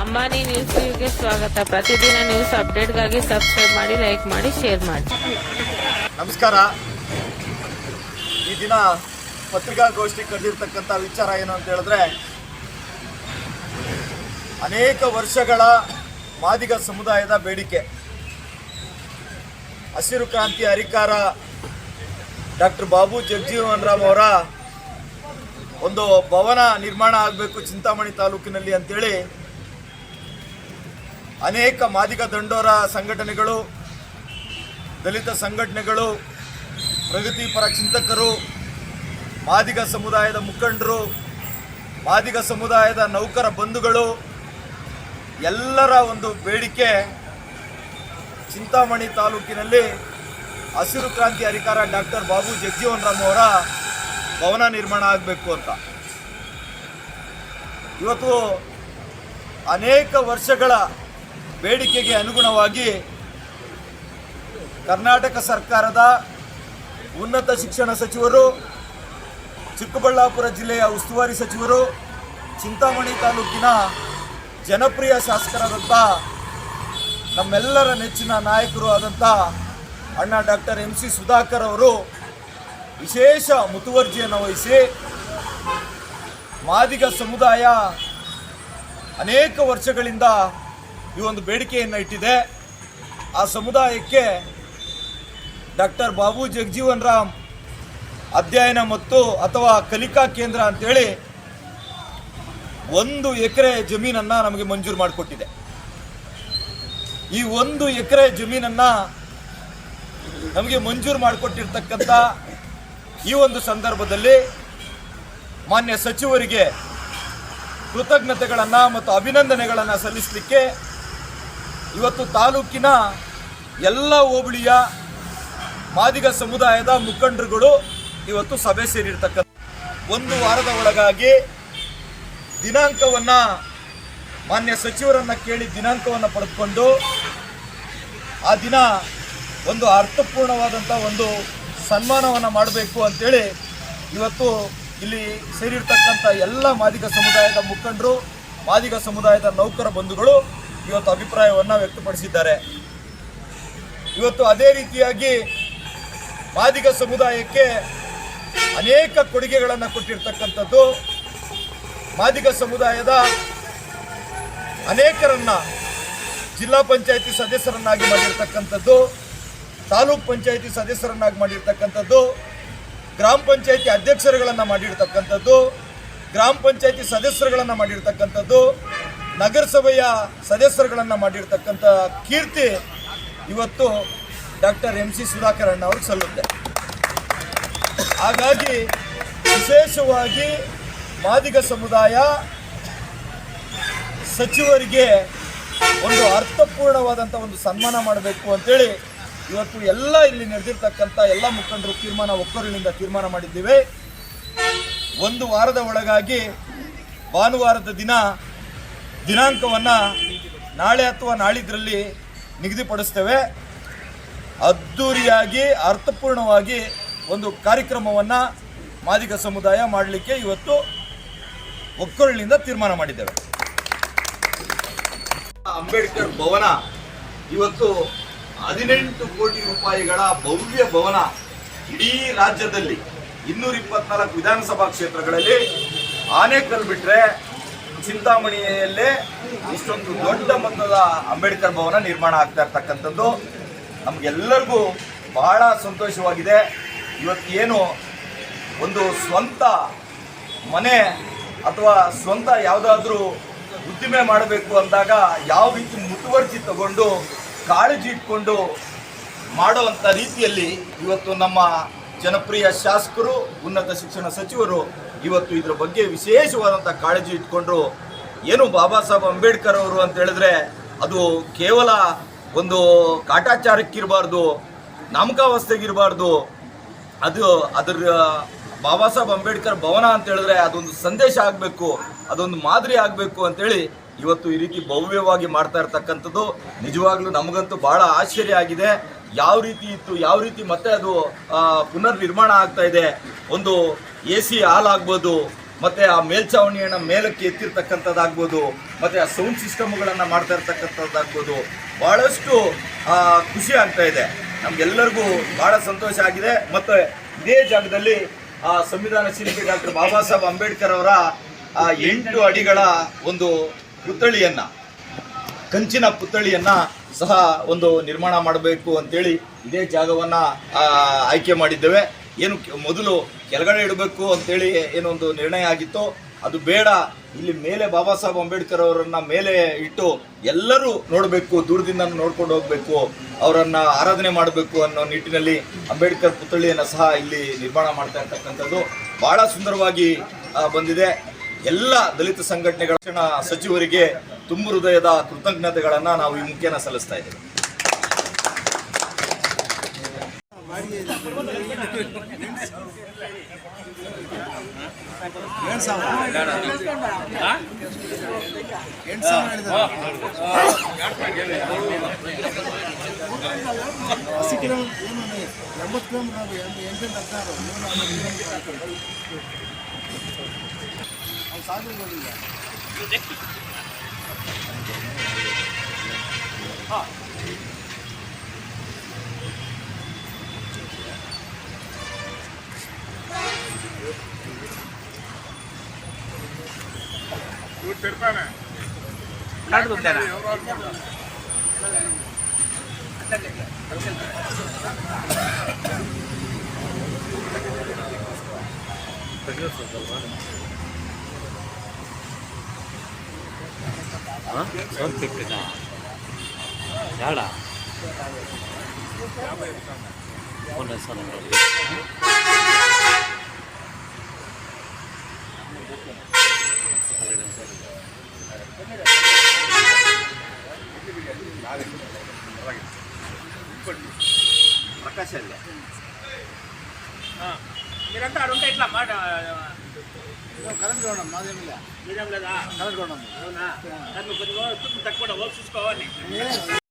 Ambani news ಗೆ ಸ್ವಾಗತ. ಪ್ರತಿದಿನ ನ್ಯೂಸ್ ಅಪ್ಡೇಟ್ಗಾಗಿ ಸಬ್ಸ್ಕ್ರೈಬ್ ಮಾಡಿ, ಲೈಕ್ ಮಾಡಿ, ಶೇರ್ ಮಾಡಿ. ನಮಸ್ಕಾರ. ಈ ದಿನ ಪತ್ರಿಕಾಗೋಷ್ಠಿ ಕರೆದಿರ್ತಕ್ಕಂಥ ವಿಚಾರ ಏನು ಅಂತ ಹೇಳಿದ್ರೆ, ಅನೇಕ ವರ್ಷಗಳ ಮಾದಿಗ ಸಮುದಾಯದ ಬೇಡಿಕೆ ಹಸಿರು ಕ್ರಾಂತಿ ಹರಿಕಾರ ಡಾಕ್ಟರ್ ಬಾಬು ಜಗಜೀವನ್ ರಾಮ್ ಅವರ ಒಂದು ಭವನ ನಿರ್ಮಾಣ ಆಗಬೇಕು ಚಿಂತಾಮಣಿ ತಾಲೂಕಿನಲ್ಲಿ ಅಂತೇಳಿ ಅನೇಕ ಮಾದಿಗ ದಂಡೋರ ಸಂಘಟನೆಗಳು, ದಲಿತ ಸಂಘಟನೆಗಳು, ಪ್ರಗತಿಪರ ಚಿಂತಕರು, ಮಾದಿಗ ಸಮುದಾಯದ ಮುಖಂಡರು, ಮಾದಿಗ ಸಮುದಾಯದ ನೌಕರ ಬಂಧುಗಳು ಎಲ್ಲರ ಒಂದು ಬೇಡಿಕೆ ಚಿಂತಾಮಣಿ ತಾಲೂಕಿನಲ್ಲಿ ಹಸಿರು ಕ್ರಾಂತಿ ಹರಿಕಾರ ಡಾಕ್ಟರ್ ಬಾಬು ಜಗಜೀವನ್ ರಾಮ್ ಅವರ ಭವನ ನಿರ್ಮಾಣ ಆಗಬೇಕು ಅಂತ. ಇವತ್ತು ಅನೇಕ ವರ್ಷಗಳ ಬೇಡಿಕೆಗೆ ಅನುಗುಣವಾಗಿ ಕರ್ನಾಟಕ ಸರ್ಕಾರದ ಉನ್ನತ ಶಿಕ್ಷಣ ಸಚಿವರು, ಚಿಕ್ಕಬಳ್ಳಾಪುರ ಜಿಲ್ಲೆಯ ಉಸ್ತುವಾರಿ ಸಚಿವರು, ಚಿಂತಾಮಣಿ ತಾಲೂಕಿನ ಜನಪ್ರಿಯ ಶಾಸಕರಾದಂಥ ನಮ್ಮೆಲ್ಲರ ನೆಚ್ಚಿನ ನಾಯಕರು ಆದಂಥ ಅಣ್ಣ ಡಾಕ್ಟರ್ MC ಸುಧಾಕರ್ ಅವರು ವಿಶೇಷ ಮುತುವರ್ಜಿಯನ್ನು ವಹಿಸಿ ಮಾದಿಗ ಸಮುದಾಯ ಅನೇಕ ವರ್ಷಗಳಿಂದ ಈ ಒಂದು ಬೇಡಿಕೆಯನ್ನು ಇಟ್ಟಿದೆ. ಆ ಸಮುದಾಯಕ್ಕೆ ಡಾಕ್ಟರ್ ಬಾಬು ಜಗಜೀವನ್ ರಾಮ್ ಅಧ್ಯಯನ ಮತ್ತು ಅಥವಾ ಕಲಿಕಾ ಕೇಂದ್ರ ಅಂತೇಳಿ 1 ಎಕರೆ ಜಮೀನನ್ನು ನಮಗೆ ಮಂಜೂರು ಮಾಡಿಕೊಟ್ಟಿದೆ. ಈ 1 ಎಕರೆ ಜಮೀನನ್ನು ನಮಗೆ ಮಂಜೂರು ಮಾಡಿಕೊಟ್ಟಿರ್ತಕ್ಕಂಥ ಈ ಒಂದು ಸಂದರ್ಭದಲ್ಲಿ ಮಾನ್ಯ ಸಚಿವರಿಗೆ ಕೃತಜ್ಞತೆಗಳನ್ನು ಮತ್ತು ಅಭಿನಂದನೆಗಳನ್ನು ಸಲ್ಲಿಸಲಿಕ್ಕೆ ಇವತ್ತು ತಾಲೂಕಿನ ಎಲ್ಲ ಹೋಬಳಿಯ ಮಾದಿಗ ಸಮುದಾಯದ ಮುಖಂಡರುಗಳು ಇವತ್ತು ಸಭೆ ಸೇರಿರ್ತಕ್ಕಂಥ 1 ವಾರದ ಒಳಗಾಗಿ ದಿನಾಂಕವನ್ನು ಮಾನ್ಯ ಸಚಿವರನ್ನು ಕೇಳಿ ದಿನಾಂಕವನ್ನು ಪಡೆದುಕೊಂಡು ಆ ದಿನ ಒಂದು ಅರ್ಥಪೂರ್ಣವಾದಂಥ ಒಂದು ಸನ್ಮಾನವನ್ನು ಮಾಡಬೇಕು ಅಂತೇಳಿ ಇವತ್ತು ಇಲ್ಲಿ ಸೇರಿರ್ತಕ್ಕಂಥ ಎಲ್ಲ ಮಾದಿಗ ಸಮುದಾಯದ ಮುಖಂಡರು, ಮಾದಿಗ ಸಮುದಾಯದ ನೌಕರ ಬಂಧುಗಳು ಇವತ್ತು ಅಭಿಪ್ರಾಯವನ್ನು ವ್ಯಕ್ತಪಡಿಸಿದ್ದಾರೆ. ಇವತ್ತು ಅದೇ ರೀತಿಯಾಗಿ ಮಾದಿಗ ಸಮುದಾಯಕ್ಕೆ ಅನೇಕ ಕೊಡುಗೆಗಳನ್ನು ಕೊಟ್ಟಿರ್ತಕ್ಕಂಥದ್ದು, ಮಾದಿಗ ಸಮುದಾಯದ ಅನೇಕರನ್ನ ಜಿಲ್ಲಾ ಪಂಚಾಯಿತಿ ಸದಸ್ಯರನ್ನಾಗಿ ಮಾಡಿರ್ತಕ್ಕಂಥದ್ದು, ತಾಲೂಕ್ ಪಂಚಾಯಿತಿ ಸದಸ್ಯರನ್ನಾಗಿ ಮಾಡಿರ್ತಕ್ಕಂಥದ್ದು, ಗ್ರಾಮ ಪಂಚಾಯಿತಿ ಅಧ್ಯಕ್ಷರುಗಳನ್ನು ಮಾಡಿರ್ತಕ್ಕಂಥದ್ದು, ಗ್ರಾಮ ಪಂಚಾಯಿತಿ ಸದಸ್ಯರುಗಳನ್ನು ಮಾಡಿರ್ತಕ್ಕಂಥದ್ದು, ನಗರಸಭೆಯ ಸದಸ್ಯರುಗಳನ್ನು ಮಾಡಿರ್ತಕ್ಕಂಥ ಕೀರ್ತಿ ಇವತ್ತು ಡಾಕ್ಟರ್ MC ಸುಧಾಕರ್ ಅಣ್ಣ ಅವ್ರಿಗೆ ಸಲ್ಲುತ್ತೆ. ಹಾಗಾಗಿ ವಿಶೇಷವಾಗಿ ಮಾದಿಗ ಸಮುದಾಯ ಸಚಿವರಿಗೆ ಒಂದು ಅರ್ಥಪೂರ್ಣವಾದಂಥ ಒಂದು ಸನ್ಮಾನ ಮಾಡಬೇಕು ಅಂತೇಳಿ ಇವತ್ತು ಎಲ್ಲ ಇಲ್ಲಿ ನಡೆದಿರ್ತಕ್ಕಂಥ ಎಲ್ಲ ಮುಖಂಡರು ಒಕ್ಕೊರಲಿನಿಂದ ತೀರ್ಮಾನ ಮಾಡಿದ್ದೀವಿ. 1 ವಾರದ ಒಳಗಾಗಿ ಭಾನುವಾರದ ದಿನಾಂಕವನ್ನು ನಾಳೆ ಅಥವಾ ನಾಳಿದ್ರಲ್ಲಿ ನಿಗದಿಪಡಿಸ್ತೇವೆ. ಅದ್ಧೂರಿಯಾಗಿ ಅರ್ಥಪೂರ್ಣವಾಗಿ ಒಂದು ಕಾರ್ಯಕ್ರಮವನ್ನು ಮಾದಿಗ ಸಮುದಾಯ ಮಾಡಲಿಕ್ಕೆ ಇವತ್ತು ಒಕ್ಕೊರಲಿನಿಂದ ತೀರ್ಮಾನ ಮಾಡಿದ್ದೇವೆ. ಅಂಬೇಡ್ಕರ್ ಭವನ ಇವತ್ತು 18 ಕೋಟಿ ರೂಪಾಯಿಗಳ ಭವ್ಯ ಭವನ ಇಡೀ ರಾಜ್ಯದಲ್ಲಿ 224 ವಿಧಾನಸಭಾ ಕ್ಷೇತ್ರಗಳಲ್ಲಿ ಆನೇಕಲ್ ಬಿಟ್ಟರೆ ಚಿಂತಾಮಣಿಯಲ್ಲೇ ಇಷ್ಟೊಂದು ದೊಡ್ಡ ಮೊತ್ತದ ಅಂಬೇಡ್ಕರ್ ಭವನ ನಿರ್ಮಾಣ ಆಗ್ತಾ ಇರ್ತಕ್ಕಂಥದ್ದು ನಮಗೆಲ್ಲರಿಗೂ ಬಹಳ ಸಂತೋಷವಾಗಿದೆ. ಇವತ್ತೇನು ಒಂದು ಸ್ವಂತ ಮನೆ ಅಥವಾ ಸ್ವಂತ ಯಾವುದಾದ್ರೂ ಉದ್ದಿಮೆ ಮಾಡಬೇಕು ಅಂದಾಗ ಯಾವ ರೀತಿ ಮುತುವರ್ಜಿ ತಗೊಂಡು ಕಾಳಜಿ ಇಟ್ಕೊಂಡು ಮಾಡುವಂಥ ರೀತಿಯಲ್ಲಿ ಇವತ್ತು ನಮ್ಮ ಜನಪ್ರಿಯ ಶಾಸಕರು, ಉನ್ನತ ಶಿಕ್ಷಣ ಸಚಿವರು ಇವತ್ತು ಇದರ ಬಗ್ಗೆ ವಿಶೇಷವಾದಂಥ ಕಾಳಜಿ ಇಟ್ಕೊಂಡ್ರು. ಏನು ಬಾಬಾ ಸಾಹೇಬ್ ಅಂಬೇಡ್ಕರ್ ಅವರು ಅಂತ ಹೇಳಿದ್ರೆ ಅದು ಕೇವಲ ಒಂದು ಕಾಟಾಚಾರಕ್ಕಿರಬಾರ್ದು, ನಾಮಕಾವಸ್ಥೆಗಿರಬಾರ್ದು. ಅದರ ಬಾಬಾ ಸಾಹೇಬ್ ಅಂಬೇಡ್ಕರ್ ಭವನ ಅಂತ ಹೇಳಿದ್ರೆ ಅದೊಂದು ಸಂದೇಶ ಆಗಬೇಕು, ಅದೊಂದು ಮಾದರಿ ಆಗಬೇಕು ಅಂತೇಳಿ ಇವತ್ತು ಈ ರೀತಿ ಭವ್ಯವಾಗಿ ಮಾಡ್ತಾ ಇರ್ತಕ್ಕಂಥದ್ದು ನಿಜವಾಗ್ಲೂ ನಮಗಂತೂ ಭಾಳ ಆಶ್ಚರ್ಯ ಆಗಿದೆ. ಯಾವ ರೀತಿ ಇತ್ತು, ಯಾವ ರೀತಿ ಮತ್ತೆ ಅದು ಪುನರ್ ನಿರ್ಮಾಣ ಆಗ್ತಾ ಇದೆ. ಒಂದು AC ಹಾಲ್ ಆಗ್ಬೋದು, ಮತ್ತೆ ಆ ಮೇಲ್ಛಾವಣಿಯನ್ನ ಮೇಲಕ್ಕೆ ಎತ್ತಿರ್ತಕ್ಕಂಥದ್ದಾಗ್ಬೋದು, ಮತ್ತೆ ಆ ಸೌಂಡ್ ಸಿಸ್ಟಮ್ಗಳನ್ನು ಮಾಡ್ತಾ ಇರ್ತಕ್ಕಂಥದ್ದಾಗ್ಬೋದು, ಬಹಳಷ್ಟು ಖುಷಿ ಆಗ್ತಾ ಇದೆ. ನಮ್ಗೆಲ್ಲರಿಗೂ ಬಹಳ ಸಂತೋಷ ಆಗಿದೆ. ಮತ್ತು ಇದೇ ಜಾಗದಲ್ಲಿ ಸಂವಿಧಾನ ಶಿಲ್ಪಿ ಡಾಕ್ಟರ್ ಬಾಬಾ ಸಾಹೇಬ್ ಅಂಬೇಡ್ಕರ್ ಅವರ 8 ಅಡಿಗಳ ಒಂದು ಪುತ್ಥಳಿಯನ್ನ, ಕಂಚಿನ ಪುತ್ಥಳಿಯನ್ನ ಸಹ ಒಂದು ನಿರ್ಮಾಣ ಮಾಡಬೇಕು ಅಂತೇಳಿ ಇದೇ ಜಾಗವನ್ನ ಆಯ್ಕೆ ಮಾಡಿದ್ದೇವೆ. ಏನು ಮೊದಲು ಕೆಳಗಡೆ ಇಡಬೇಕು ಅಂತೇಳಿ ಏನೊಂದು ನಿರ್ಣಯ ಆಗಿತ್ತು, ಅದು ಬೇಡ, ಇಲ್ಲಿ ಮೇಲೆ ಬಾಬಾ ಸಾಹೇಬ್ ಅಂಬೇಡ್ಕರ್ ಅವರನ್ನ ಮೇಲೆ ಇಟ್ಟು ಎಲ್ಲರೂ ನೋಡಬೇಕು, ದೂರದಿಂದ ನೋಡ್ಕೊಂಡು ಹೋಗ್ಬೇಕು, ಅವರನ್ನ ಆರಾಧನೆ ಮಾಡಬೇಕು ಅನ್ನೋ ನಿಟ್ಟಿನಲ್ಲಿ ಅಂಬೇಡ್ಕರ್ ಪುತ್ಥಳಿಯನ್ನು ಸಹ ಇಲ್ಲಿ ನಿರ್ಮಾಣ ಮಾಡ್ತಾ ಇರ್ತಕ್ಕಂಥದ್ದು ಬಹಳ ಸುಂದರವಾಗಿ ಬಂದಿದೆ. ಎಲ್ಲ ದಲಿತ ಸಂಘಟನೆಗಳ ಸಚಿವರಿಗೆ ತುಂಬು ಹೃದಯದ ಕೃತಜ್ಞತೆಗಳನ್ನು ನಾವು ಈ ಮುಖೇನ ಸಲ್ಲಿಸ್ತಾ ಇದ್ದೇವೆ. ప్రకాశ్ మీరంతా అడుంటే ఇట్లా మాట కరెంట్ కొన్నాం, మాదేమిలే, మీరేం లేదా కరెంట్ కొన్నాము. అవునా, దాన్ని కొద్దిగా తక్కువ చూసుకోవాలి.